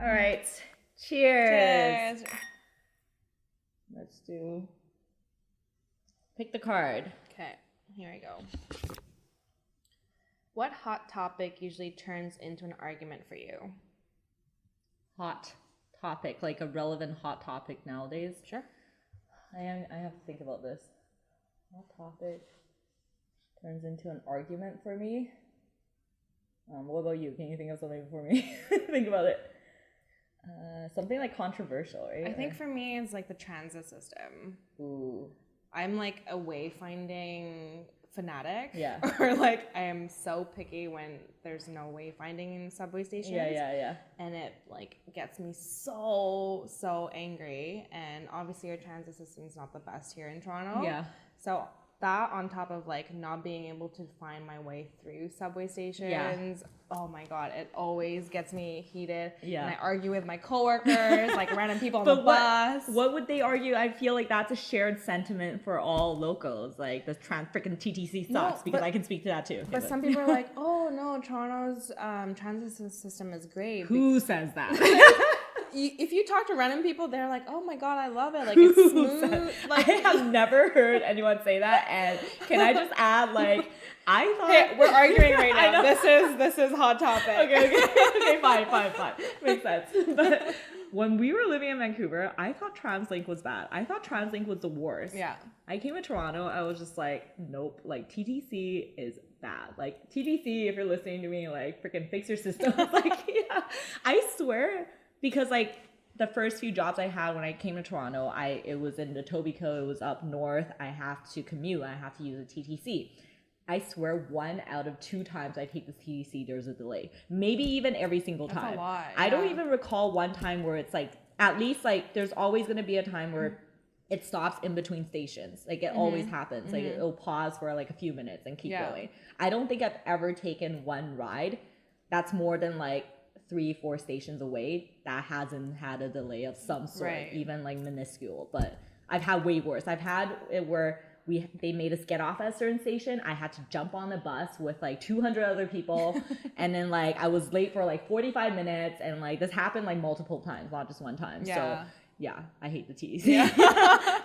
All right. Cheers. Cheers. Let's do. Pick the card. Okay, here we go. What hot topic usually turns into an argument for you? Hot topic, like a relevant hot topic nowadays. Sure. I have to think about this. Hot topic turns into an argument for me. What about you? Can you think of something for me? Think about it. Something like controversial, right? I think for me it's like the transit system. Ooh. I'm like a wayfinding fanatic. Yeah. Or like I am so picky when there's no wayfinding in subway stations. Yeah. And it like gets me so angry. And obviously our transit system is not the best here in Toronto. Yeah. So that on top of like not being able to find my way through subway stations. Yeah. Oh my God, it always gets me heated. Yeah. And I argue with my coworkers, like random people on the bus. What would they argue? I feel like that's a shared sentiment for all locals. Like the freaking TTC sucks, because I can speak to that too. But some people are like, oh no, Toronto's transit system is great. Who says that? If you talk to random people, they're like, oh my God, I love it. Like it's smooth. Like I have never heard anyone say that. And can I just add, like, I thought... Hey, we're arguing right now. This is hot topic. Okay, fine. Makes sense. But when we were living in Vancouver, I thought TransLink was bad. I thought TransLink was the worst. Yeah. I came to Toronto, I was just like, nope, like TTC is bad. Like TTC, if you're listening to me, like freaking fix your system. Like, yeah, I swear, because like the first few jobs I had when I came to Toronto, it was in Etobicoke, it was up north. I have to commute, I have to use a TTC. I swear 1 out of 2 times I take this TTC, there's a delay. Maybe even every single time. That's a lot. I don't even recall one time where it's like, at least like there's always going to be a time where it stops in between stations. Like it always happens. Like it'll pause for like a few minutes and keep going. I don't think I've ever taken one ride that's more than like 3-4 stations away that hasn't had a delay of some sort, even like minuscule. But I've had way worse. I've had it where they made us get off at a certain station. I had to jump on the bus with like 200 other people. And then like I was late for like 45 minutes. And like this happened like multiple times, not just one time. Yeah. So yeah, I hate the TTC. Yeah.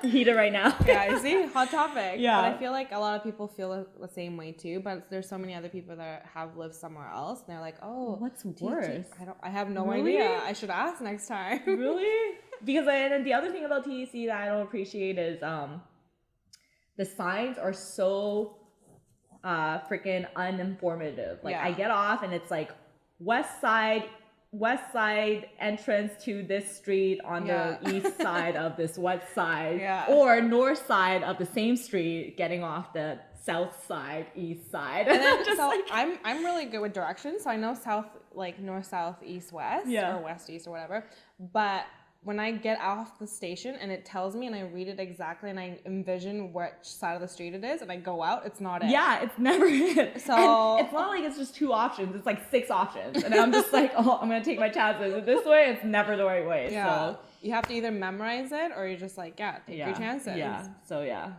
Hate it right now. Yeah, you see? Hot topic. Yeah. But I feel like a lot of people feel the same way too. But there's so many other people that have lived somewhere else. And they're like, oh, what's worse? I have no Really? idea. I should ask next time. Really? Because and the other thing about TTC that I don't appreciate is the signs are so freaking uninformative. Like I get off and it's like west side entrance to this street on the east side of this west side, or north side of the same street getting off the south side, east side. And then, just so like, I'm really good with directions, so I know south, like north, south, east, west, or west, east, or whatever. But when I get off the station and it tells me and I read it exactly and I envision which side of the street it is and I go out, it's not it. Yeah, it's never it. So and it's not like it's just 2 options. It's like 6 options. And I'm just like, oh, I'm going to take my chances. This way, it's never the right way. Yeah. So you have to either memorize it or you're just like, take your chances. Yeah. So yeah.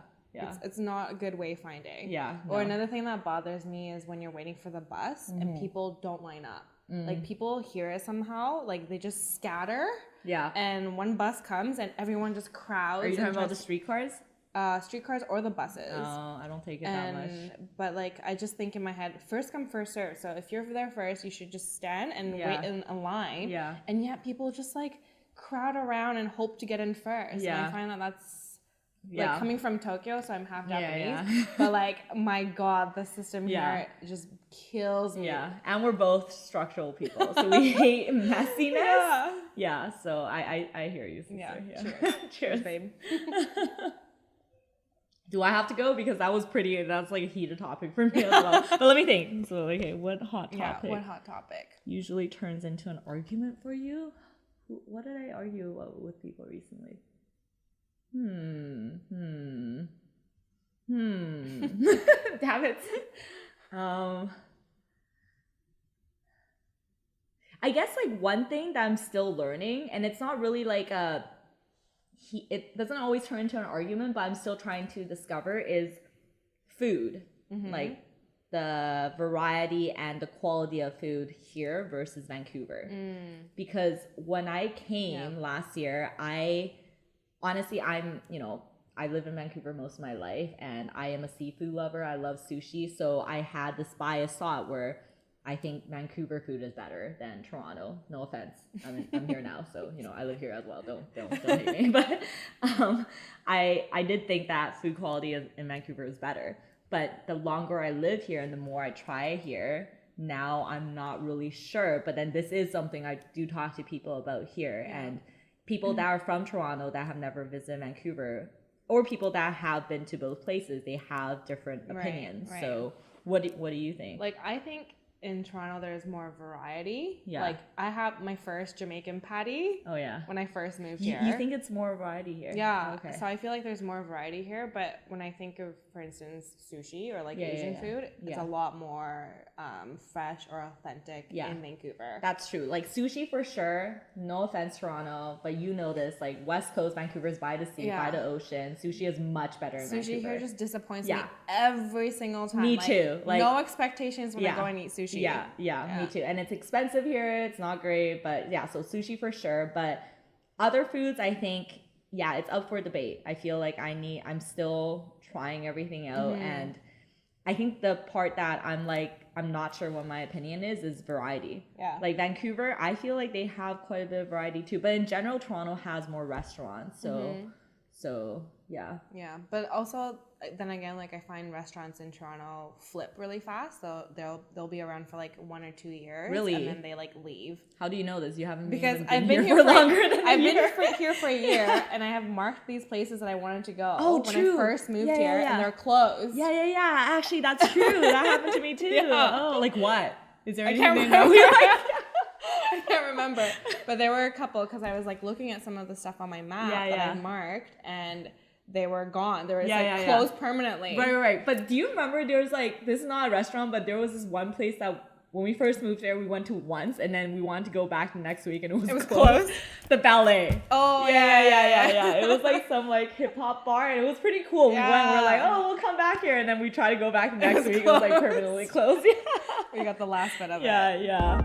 It's not a good wayfinding. Yeah. Or another thing that bothers me is when you're waiting for the bus and people don't line up. Like people hear it somehow, like they just scatter. Yeah. And one bus comes and everyone just crowds. Are you talking about the streetcars? Streetcars or the buses. Oh, I don't take it that much. But like, I just think in my head, first come, first serve. So if you're there first, you should just stand and wait in a line. Yeah. And yet people just like crowd around and hope to get in first. Yeah. And I find that that's like coming from Tokyo, so I'm half Japanese. Yeah. But like, my God, the system here just kills me. Yeah. And we're both structural people, so we hate messiness. Yeah. So I hear you, sister. Yeah. Cheers. Cheers, babe. Do I have to go? Because that's like a heated topic for me as well. But let me think. So, okay, what hot topic? What hot topic? Usually turns into an argument for you? What did I argue with people recently? Damn it. I guess like one thing that I'm still learning, and it's not really like it doesn't always turn into an argument, but I'm still trying to discover, is food. Like the variety and the quality of food here versus Vancouver. Because when I came last year, honestly, I live in Vancouver most of my life, and I am a seafood lover. I love sushi. So I had this biased thought where I think Vancouver food is better than Toronto. No offense. I'm here now, so I live here as well. Don't hate me. But I did think that food quality in Vancouver is better. But the longer I live here and the more I try here, now I'm not really sure. But then this is something I do talk to people about here, and people that are from Toronto that have never visited Vancouver, or people that have been to both places, they have different opinions. Right. So what do you think? Like, I think in Toronto there's more variety. Yeah. Like, I have my first Jamaican patty. Oh yeah. When I first moved here. You think it's more variety here? Yeah. Okay. So I feel like there's more variety here, but when I think of, for instance, sushi or like Asian food, it's a lot more fresh or authentic in Vancouver. That's true. Like sushi for sure. No offense, Toronto, but this, like West Coast, Vancouver's by the sea, by the ocean. Sushi is much better in Vancouver. Sushi here just disappoints me every single time. Me too. Like, no expectations when I go and eat sushi. Yeah, me too. And it's expensive here. It's not great, but so sushi for sure. But other foods, I think, it's up for debate. I feel like I'm still trying everything out. And I think the part that I'm not sure what my opinion is variety. Yeah. Like Vancouver, I feel like they have quite a bit of variety too. But in general, Toronto has more restaurants. So yeah. Yeah. But also, then again, like I find restaurants in Toronto flip really fast. So they'll be around for like 1 or 2 years. Really? And then they like leave. How do you know this? You haven't been here for longer than I've been here for a year, and I have marked these places that I wanted to go when I first moved here, and they're closed. Yeah. Actually, that's true. That happened to me too. Oh, like what? Is there anything? I can't remember. I can't remember. But there were a couple, because I was like looking at some of the stuff on my map that I marked, and they were gone. They were closed permanently. Right. But do you remember there was like, this is not a restaurant, but there was this one place that when we first moved there, we went to once, and then we wanted to go back the next week, and it was closed. The ballet. Oh, yeah. It was like some like hip hop bar, and it was pretty cool. We went, we're like, we'll come back here, and then we try to go back the next week. It was like permanently closed. We got the last bit of it. Yeah.